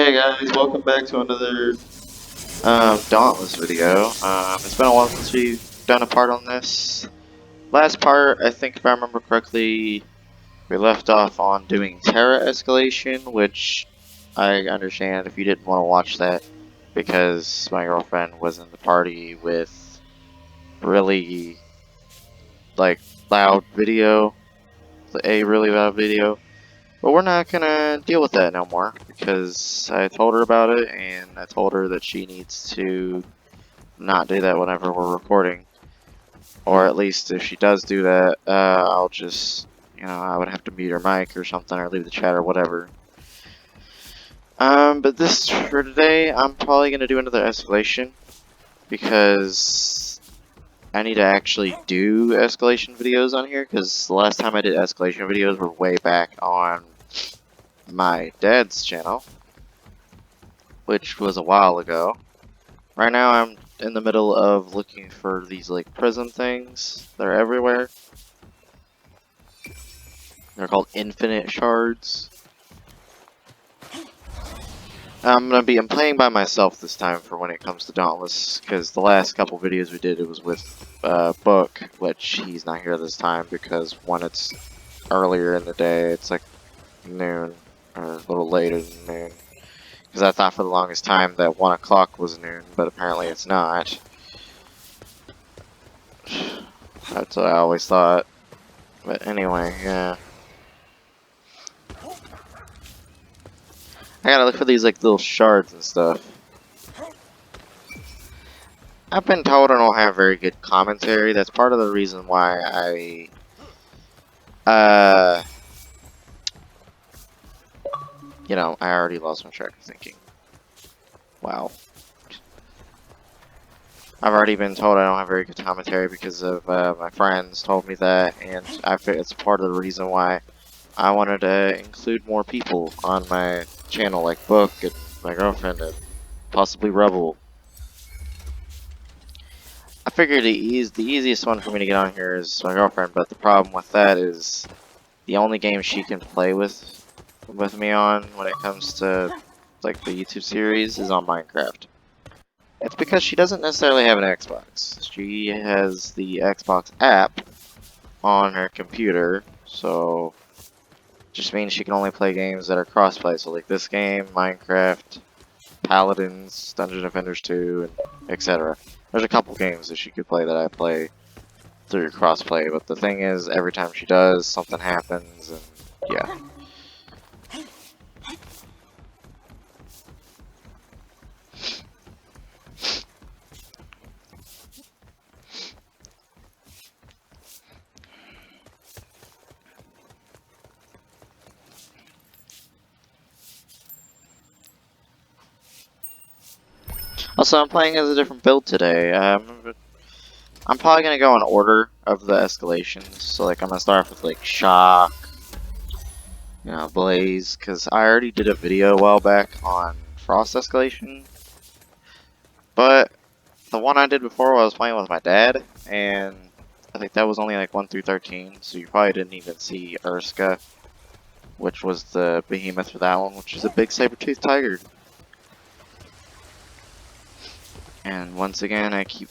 Hey guys, welcome back to another Dauntless video. It's been a while since we've done a part on this. Last part, I think if I remember correctly, we left off on doing Terra Escalation, which I understand if you didn't want to watch that because my girlfriend was in the party with really like loud video, a really loud video. But we're not gonna deal with that no more because I told her about it and I told her that she needs to not do that whenever we're recording. Or at least if she does do that, I'll just, I would have to mute her mic or something or leave the chat or whatever. But this, for today, I'm probably gonna do another escalation because I need to actually do escalation videos on here because the last time I did escalation videos were way back on my dad's channel, which was a while ago. Right now I'm in the middle of looking for these like prism things. They're everywhere. They're called infinite shards. I'm playing by myself this time for when it comes to Dauntless, because the last couple videos we did it was with Book, which he's not here this time because when it's earlier in the day, it's like noon, or a little later than noon. Because I thought for the longest time that 1 o'clock was noon, but apparently it's not. That's what I always thought. But anyway, yeah. I gotta look for these like little shards and stuff. I've been told I don't have very good commentary. That's part of the reason why I already lost my track of thinking. Wow. I've already been told I don't have very good commentary because of my friends told me that, and I think it's part of the reason why I wanted to include more people on my channel, like Book and my girlfriend and possibly Rebel. I figured the easiest one for me to get on here is my girlfriend, but the problem with that is the only game she can play with me on when it comes to like the YouTube series is on Minecraft. It's because she doesn't necessarily have an Xbox. She has the Xbox app on her computer, so just means she can only play games that are crossplay. So like this game, Minecraft, Paladins, Dungeon Defenders 2, and etc. There's a couple games that she could play that I play through crossplay, but the thing is, every time she does, something happens, and yeah. Also, I'm playing as a different build today. I'm probably gonna go in order of the escalations. So, like, I'm gonna start off with like Shock, Blaze, because I already did a video a while back on Frost escalation. But the one I did before I was playing with my dad, and I think that was only like 1 through 13, so you probably didn't even see Urska, which was the behemoth for that one, which is a big saber-toothed tiger. And once again, I keep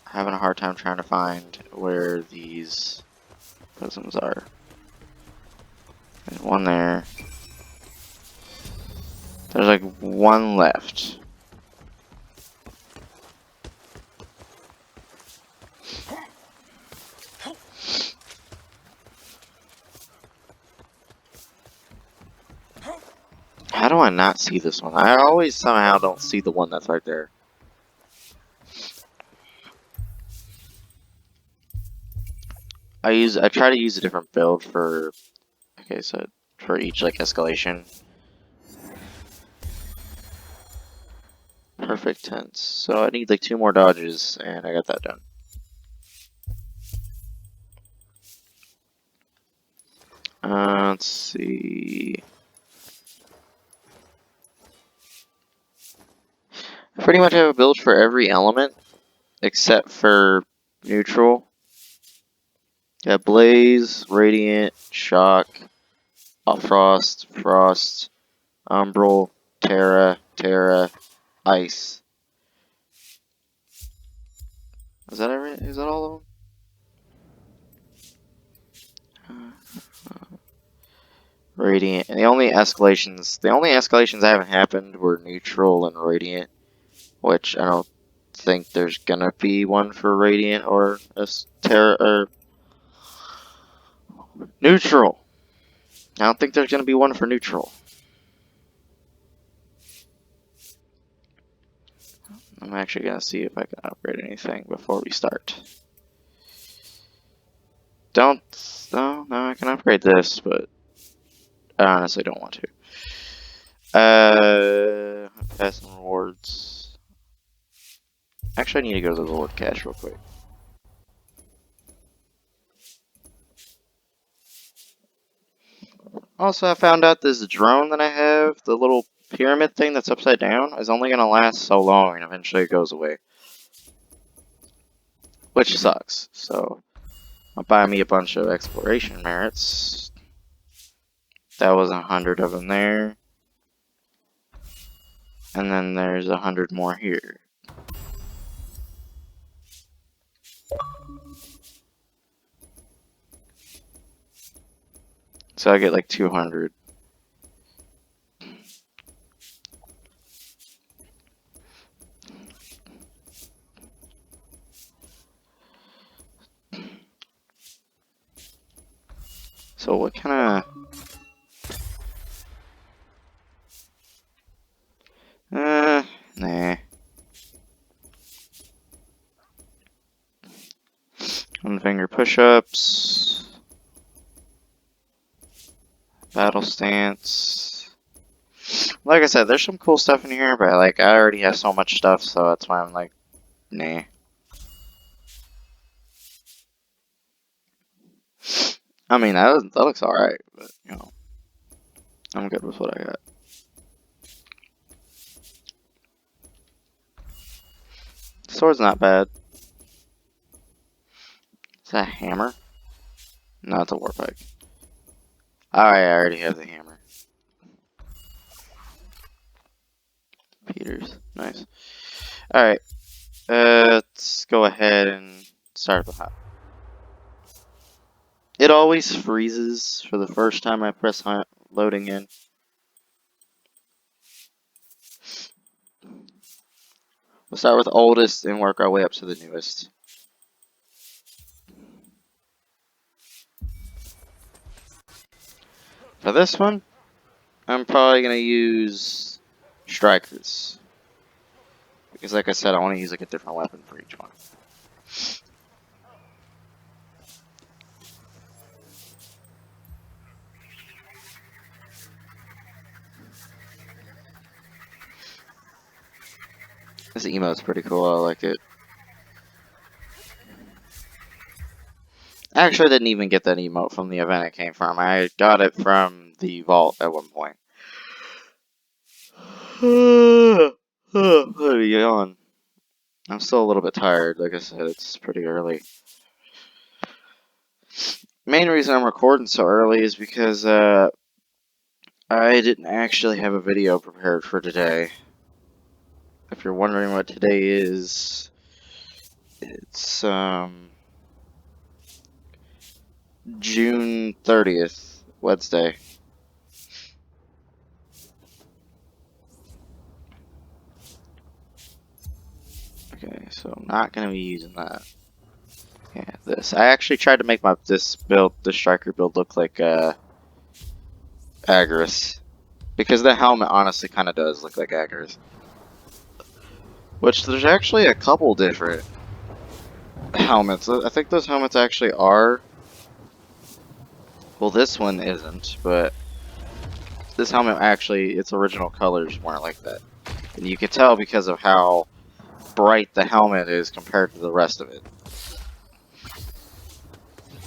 having a hard time trying to find where these prisms are. There's one there. There's like one left. How do I not see this one? I always somehow don't see the one that's right there. I try to use a different build for, okay, so for each like escalation. Perfect tense. So I need like 2 more dodges, and I got that done. Let's see. I pretty much have a build for every element except for neutral. Got Blaze, Radiant, Shock, Frost, Umbral, Terra, Ice. Is that everything? Is that all of them? Radiant. And the only escalations that haven't happened were neutral and radiant, which I don't think there's gonna be one for radiant or Terra or neutral. I don't think there's gonna be one for neutral. I'm actually gonna see if I can upgrade anything before we start. No, I can upgrade this, but I honestly don't want to. Pass and rewards. Actually, I need to go to the reward cache real quick. Also, I found out this drone that I have, the little pyramid thing that's upside down, is only gonna last so long, and eventually it goes away. Which sucks, so I'll buy me a bunch of exploration merits. That was 100 of them there. And then there's 100 more here. So I get like 200. So what kind of... nah. One finger push-ups. Battle stance. Like I said, there's some cool stuff in here, but like I already have so much stuff, so that's why I'm like, nah. I mean, that looks alright, but you know, I'm good with what I got. Sword's not bad. Is that a hammer? No, it's a war pike. Alright, I already have the hammer. Peters, nice. Alright, let's go ahead and start the hop. It always freezes for the first time I press loading in. We'll start with oldest and work our way up to the newest. For this one, I'm probably going to use strikers. Because like I said, I want to use like a different weapon for each one. This emote's pretty cool, I like it. I actually didn't even get that emote from the event it came from. I got it from the vault at one point. What are you on? I'm still a little bit tired. Like I said, it's pretty early. Main reason I'm recording so early is because I didn't actually have a video prepared for today. If you're wondering what today is, it's June 30th, Wednesday. Okay, so I'm not gonna be using that. Yeah, this. I actually tried to make this striker build look like Agris. Because the helmet honestly kind of does look like Agris. Which there's actually a couple different helmets. I think those helmets actually are. Well, this one isn't, but this helmet actually, its original colors weren't like that. And you can tell because of how bright the helmet is compared to the rest of it.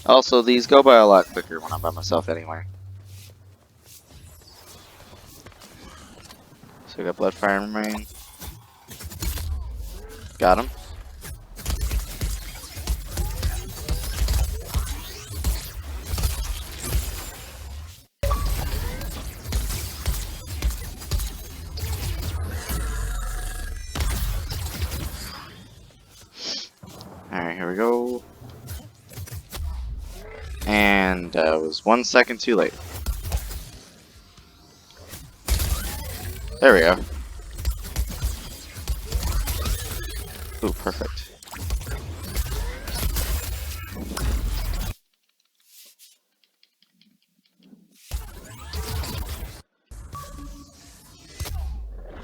Also, these go by a lot quicker when I'm by myself anyway. So we got Blood, Fire, and Rain. Got him. Alright, here we go. And was 1 second too late. There we go. Ooh, perfect.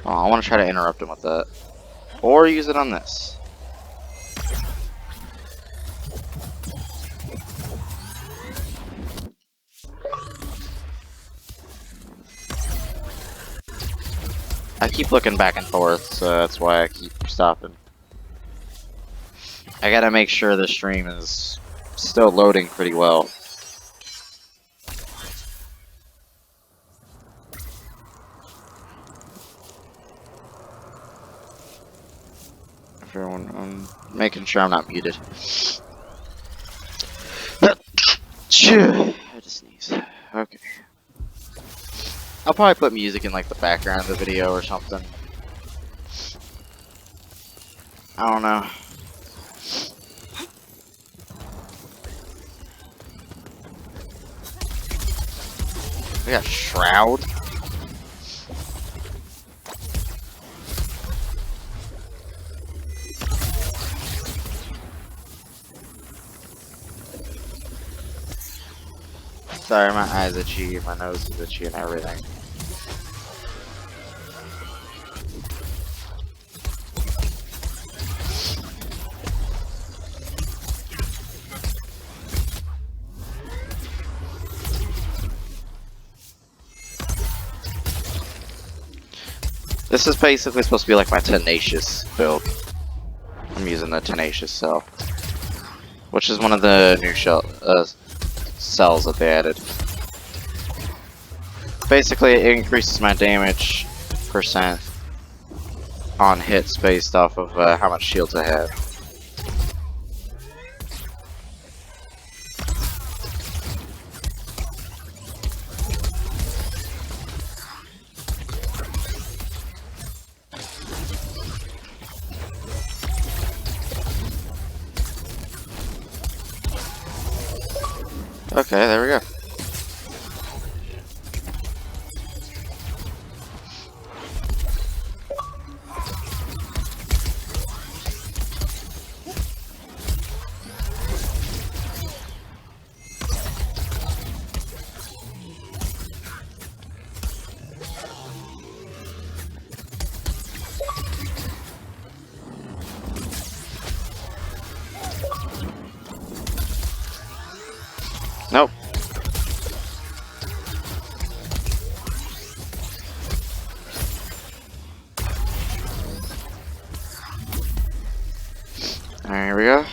Oh, I want to try to interrupt him with that. Or use it on this. I keep looking back and forth, so that's why I keep stopping. I gotta make sure the stream is still loading pretty well. Everyone, I'm making sure I'm not muted. I had to sneeze. Okay. I'll probably put music in like the background of the video or something. I don't know. We got Shroud. Sorry, my eyes itchy, my nose is itchy and everything. This is basically supposed to be like my Tenacious build. I'm using the Tenacious cell, which is one of the new cells that they added. Basically, it increases my damage percent on hits based off of how much shields I have. Okay, there we go. Nope. Alright, here we go.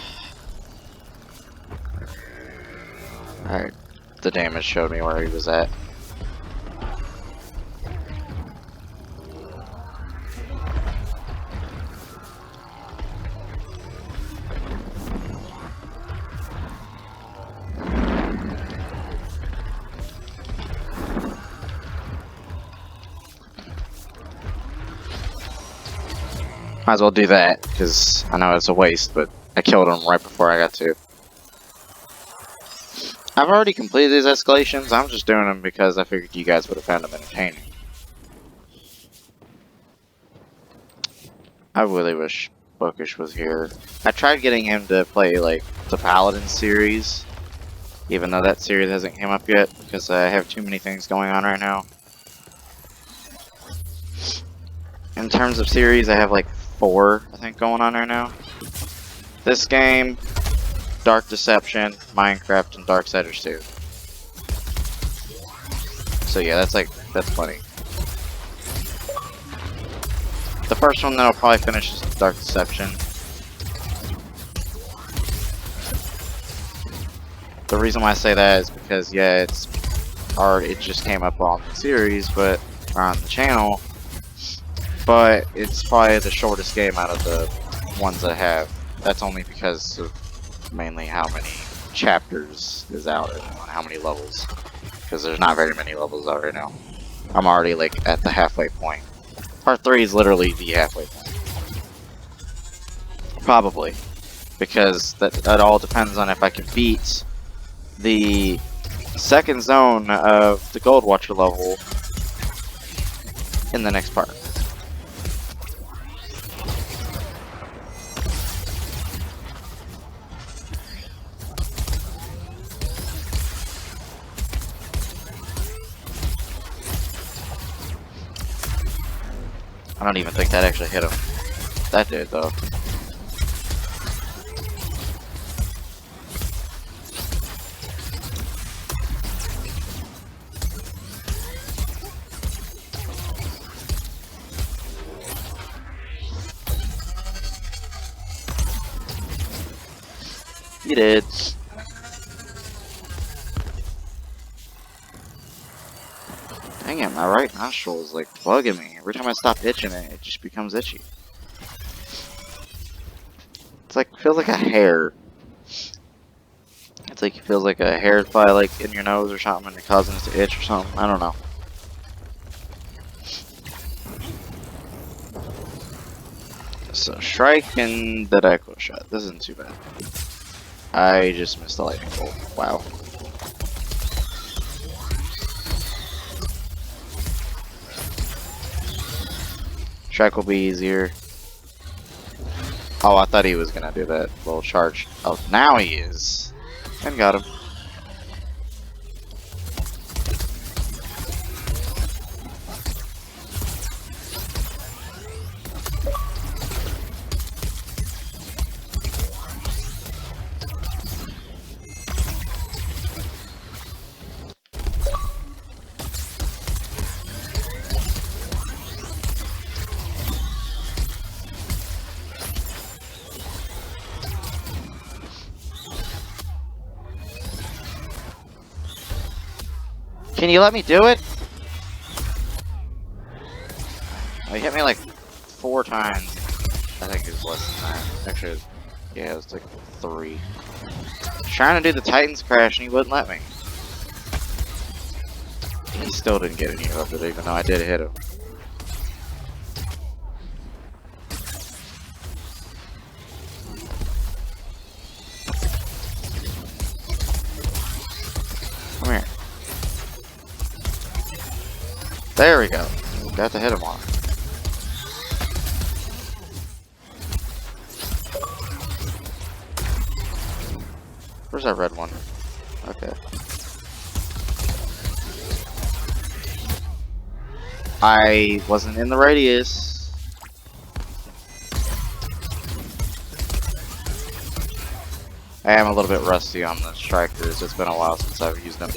Alright, the damage showed me where he was at. Might as well do that, because I know it's a waste, but I killed him right before I got to. I've already completed these escalations, I'm just doing them because I figured you guys would have found them entertaining. I really wish Bookish was here. I tried getting him to play, like, the Paladin series, even though that series hasn't came up yet, because I have too many things going on right now. In terms of series, I have like 4, I think, going on right now. This game, Dark Deception, Minecraft, and Darksiders 2. So yeah, that's plenty. The first one that I'll probably finish is Dark Deception. The reason why I say that is because, yeah, it's hard. It just came up on the series, or on the channel. But it's probably the shortest game out of the ones I have. That's only because of mainly how many chapters is out and how many levels. Because there's not very many levels out right now. I'm already like at the halfway point. Part 3 is literally the halfway point. Probably. because that all depends on if I can beat the second zone of the Gold Watcher level in the next part. I don't even think that actually hit him. That did, though. You did. Dang it, my right nostril is like bugging me. Every time I stop itching it, it just becomes itchy. It's like, feels like a hair. It's like, it feels like a hair fly like in your nose or something and it causing it to itch or something. I don't know. So, strike and the echo shot. This isn't too bad. I just missed the lightning bolt. Wow. Strike will be easier. Oh, I thought he was gonna do that little charge. Oh, now he is. And got him. Can you let me do it? Oh, he hit me like 4 times. I think it was less than that. Actually, yeah, it was like 3. Trying to do the Titans crash and he wouldn't let me. He still didn't get any of it, even though I did hit him. Come here. There we go. Got to hit him on. Where's that red one? Okay. I wasn't in the radius. I am a little bit rusty on the strikers. It's been a while since I've used them.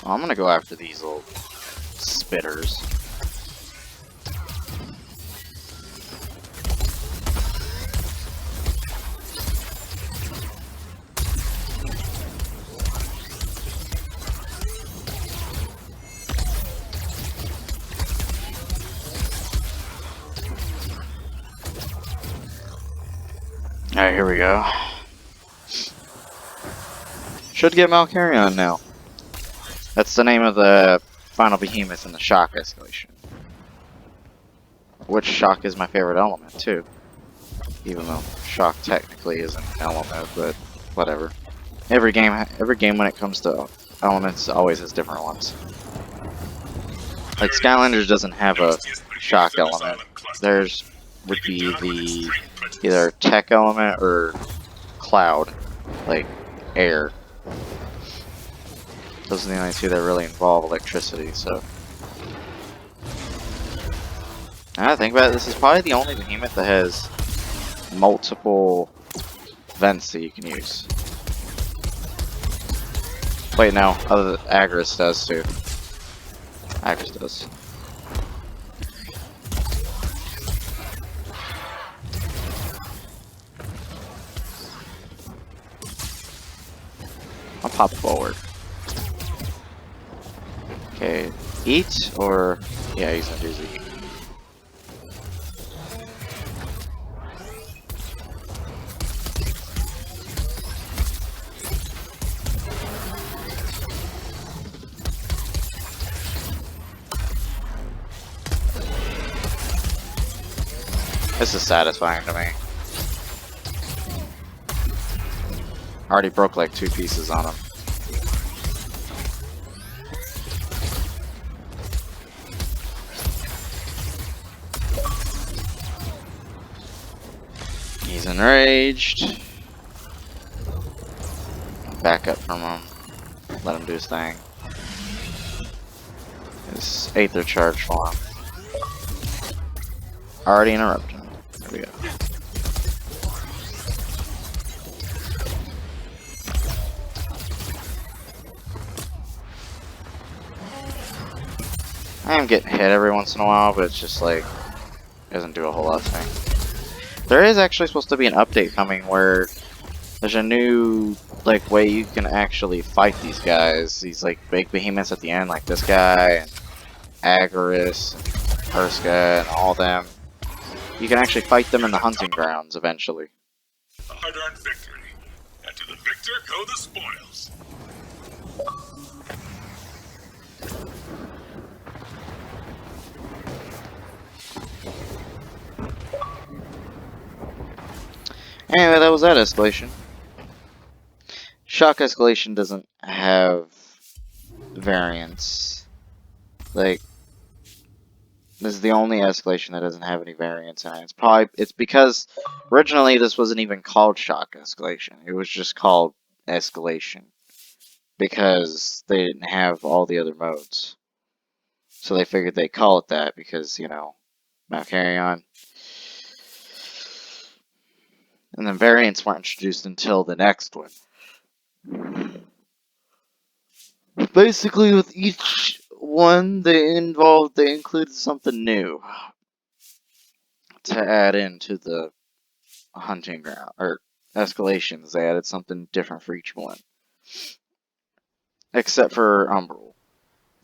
Well, I'm gonna go after these little spitters. Alright, here we go. Should get Malkarion now. That's the name of the final behemoth in the shock escalation. Which shock is my favorite element, too. Even though shock technically isn't an element, but whatever. Every game when it comes to elements always has different ones. Like Skylanders doesn't have a shock element. Theirs would be the either tech element or cloud, like air. Those are the only two that really involve electricity, so. Now that I think about it, this is probably the only behemoth that has multiple vents that you can use. Wait, no, other than Agris does too. Agris does. pop forward. Okay, eat or yeah, he's gonna do eat. This is satisfying to me. Already broke like 2 pieces on him. He's enraged. Back up from him. Let him do his thing. His Aether charge for him. Already interrupted him. There we go. I am getting hit every once in a while, but it's just like, doesn't do a whole lot of thing. There is actually supposed to be an update coming where there's a new like way you can actually fight these guys. These like big behemoths at the end, like this guy and Agaris and Urska and all them. You can actually fight them in the hunting grounds eventually. A hard-earned victory, and to the victor go the spoils. Anyway, that was that escalation. Shock escalation doesn't have variants. Like, this is the only escalation that doesn't have any variants in it. It's because originally this wasn't even called shock escalation. It was just called escalation because they didn't have all the other modes. So they figured they'd call it that because, you know, now carry on. And then variants weren't introduced until the next one. Basically, with each one, they included something new to add into the hunting ground, or escalations. They added something different for each one. Except for Umbral.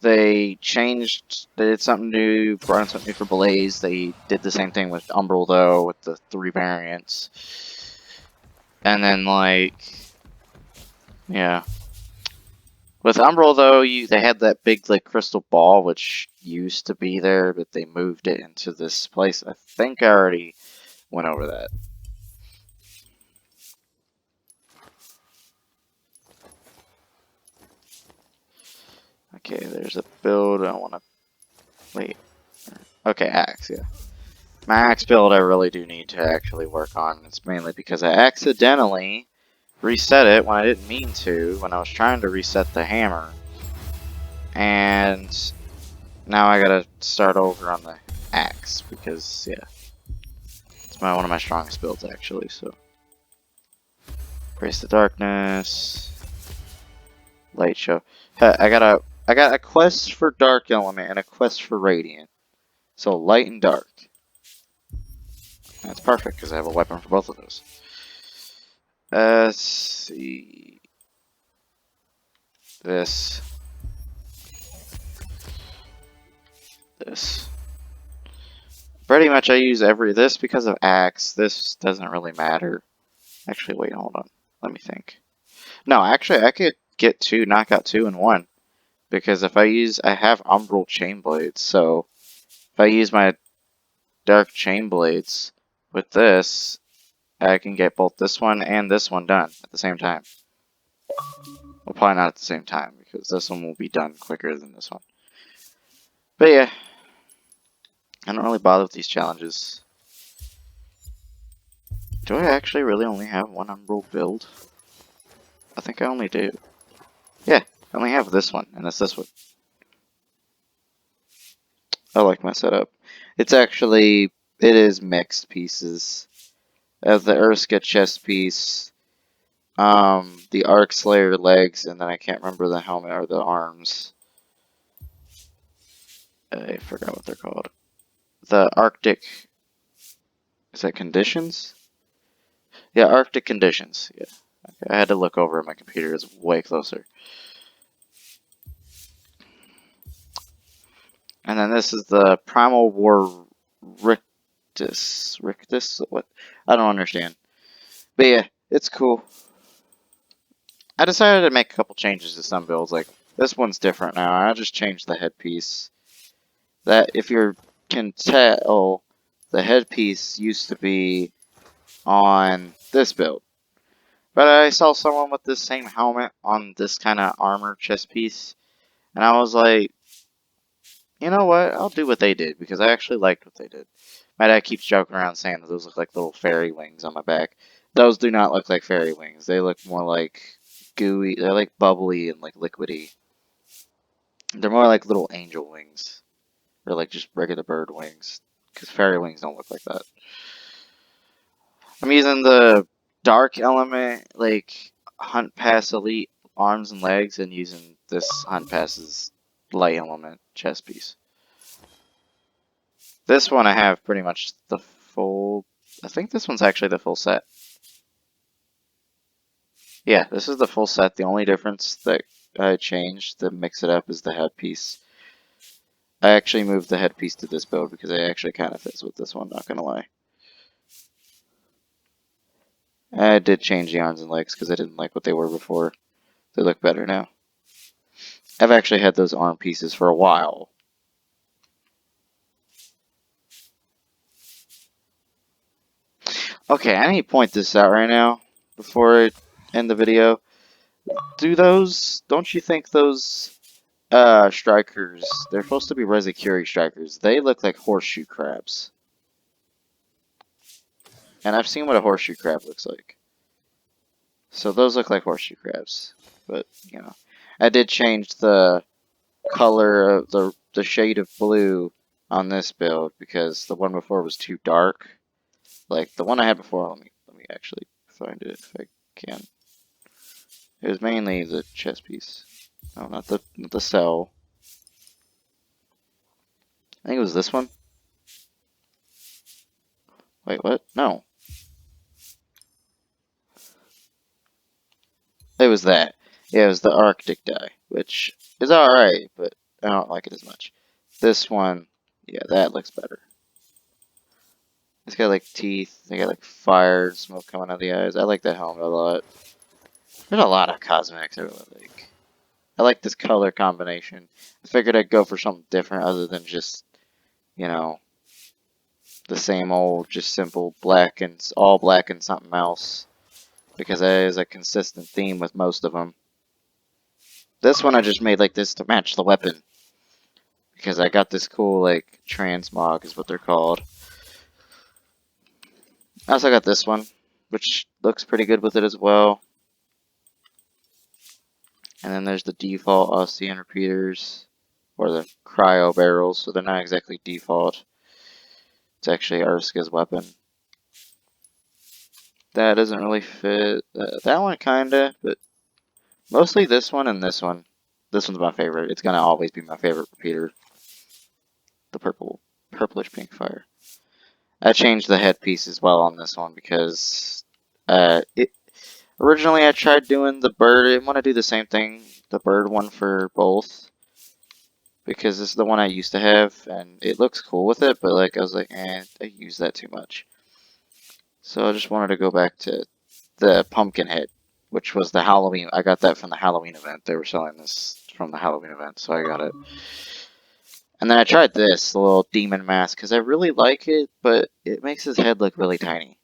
They did something new, brought in something new for Blaze. They did the same thing with Umbral, though, with the 3 variants. And then, like, yeah. With Umbral, though, they had that big, like, crystal ball, which used to be there, but they moved it into this place. I think I already went over that. Okay, there's a build. I want to... Wait. Okay, axe, yeah. My axe build I really do need to actually work on. It's mainly because I accidentally reset it when I didn't mean to, when I was trying to reset the hammer. And now I gotta start over on the axe, because, yeah. It's one of my strongest builds, actually, so. Praise the darkness. Light show. I got a quest for dark element and a quest for radiant. So light and dark. That's perfect because I have a weapon for both of those. Let's see. This. Pretty much I use this because of axe. This doesn't really matter. Actually, wait, hold on. Let me think. No, actually, I could knock out 2 in 1. Because if I have Umbral Chain Blades, so if I use my Dark Chain Blades with this, I can get both this one and this one done at the same time. Well, probably not at the same time, because this one will be done quicker than this one. But yeah, I don't really bother with these challenges. Do I actually really only have one Umbral build? I think I only do. Yeah, I only have this one, and it's this one. I like my setup. It is mixed pieces. I have the Urska chest piece, the Arc Slayer legs, and then I can't remember the helmet or the arms. I forgot what they're called. The Arctic... Is that conditions? Yeah, Arctic conditions, yeah. I had to look over at my computer. It's way closer. And then this is the Primal War Rictus. Rictus? What? I don't understand. But yeah, it's cool. I decided to make a couple changes to some builds. Like, this one's different now. I just changed the headpiece. That, if you can tell, the headpiece used to be on this build. But I saw someone with this same helmet on this kind of armor chest piece. And I was like, you know what? I'll do what they did because I actually liked what they did. My dad keeps joking around saying that those look like little fairy wings on my back. Those do not look like fairy wings. They look more like gooey. They're like bubbly and like liquidy. They're more like little angel wings. Or like just regular bird wings. Because fairy wings don't look like that. I'm using the dark element, like Hunt Pass Elite arms and legs, and using this Hunt Pass's light element chest piece. This one I have pretty much the full... I think this one's actually the full set. Yeah, this is the full set. The only difference that I changed to mix it up is the headpiece. I actually moved the headpiece to this build because it actually kind of fits with this one, not gonna lie. I did change the arms and legs because I didn't like what they were before. They look better now. I've actually had those arm pieces for a while. Okay, I need to point this out right now before I end the video. Don't you think those strikers, they're supposed to be Rezikuri strikers, they look like horseshoe crabs. And I've seen what a horseshoe crab looks like. So those look like horseshoe crabs. But, you know, I did change the color of the shade of blue on this build because the one before was too dark. Like the one I had before, let me actually find it if I can. It was mainly the chest piece. No, not the cell. I think it was this one. Wait, what? No. It was that. Yeah, it was the Arctic dye, which is alright, but I don't like it as much. This one, yeah, that looks better. It's got like teeth, they got like fire and smoke coming out of the eyes. I like that helmet a lot. There's a lot of cosmetics I really like. I like this color combination. I figured I'd go for something different other than just, you know, the same old, just simple black and all black and something else. Because that is a consistent theme with most of them. This one I just made like this to match the weapon. Because I got this cool, like, transmog is what they're called. I also got this one, which looks pretty good with it as well. And then there's the default Ostean repeaters, or the cryo barrels, so they're not exactly default. It's actually Urska's weapon. That doesn't really fit. That one kinda, but mostly this one and this one. This one's my favorite. It's gonna always be my favorite repeater. The purplish pink fire. I changed the headpiece as well on this one because originally I tried doing the bird. I didn't want to do the same thing, the bird one for both, because this is the one I used to have and it looks cool with it, but like I was like, I use that too much. So I just wanted to go back to the pumpkin head, which was the Halloween. I got that from the Halloween event. They were selling this from the Halloween event, so I got it. And then I tried this, the little demon mask, because I really like it, but it makes his head look really tiny.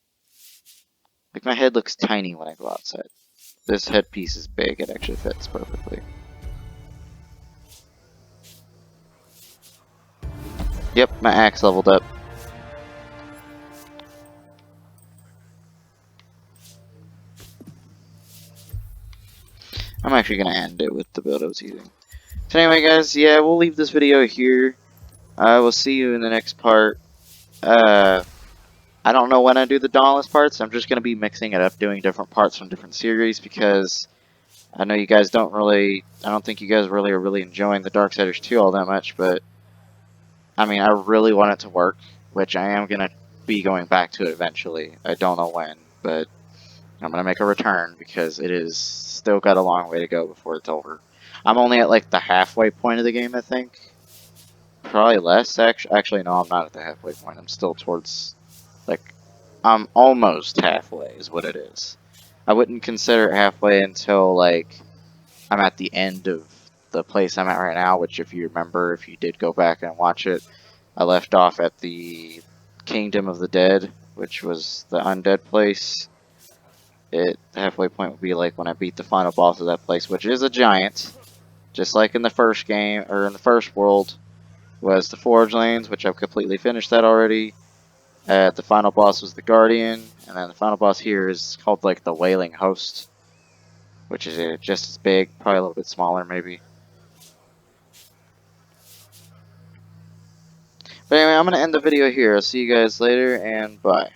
Like, my head looks tiny when I go outside. This headpiece is big, it actually fits perfectly. Yep, my axe leveled up. I'm actually going to end it with the build I was using. So anyway, guys, yeah, we'll leave this video here. I will see you in the next part. I don't know when I do the Dauntless parts. I'm just going to be mixing it up, doing different parts from different series, because I know you guys don't really, I don't think you guys really are really enjoying the Darksiders 2 all that much, but I mean, I really want it to work, which I am going to be going back to it eventually. I don't know when, but I'm gonna make a return because it is still got a long way to go before it's over. I'm only at like the halfway point of the game, I think. Probably less, actually. Actually, no, I'm not at the halfway point. I'm still towards, like, I'm almost halfway is what it is. I wouldn't consider it halfway until, like, I'm at the end of the place I'm at right now, which if you remember, if you did go back and watch it, I left off at the Kingdom of the Dead, which was the undead place. The halfway point would be like when I beat the final boss of that place, which is a giant, just like in the first game, or in the first world, was the Forge Lanes, which I've completely finished that already. The final boss was the Guardian, and then the final boss here is called like the Wailing Host, which is just as big, probably a little bit smaller maybe. But anyway, I'm going to end the video here. I'll see you guys later, and bye.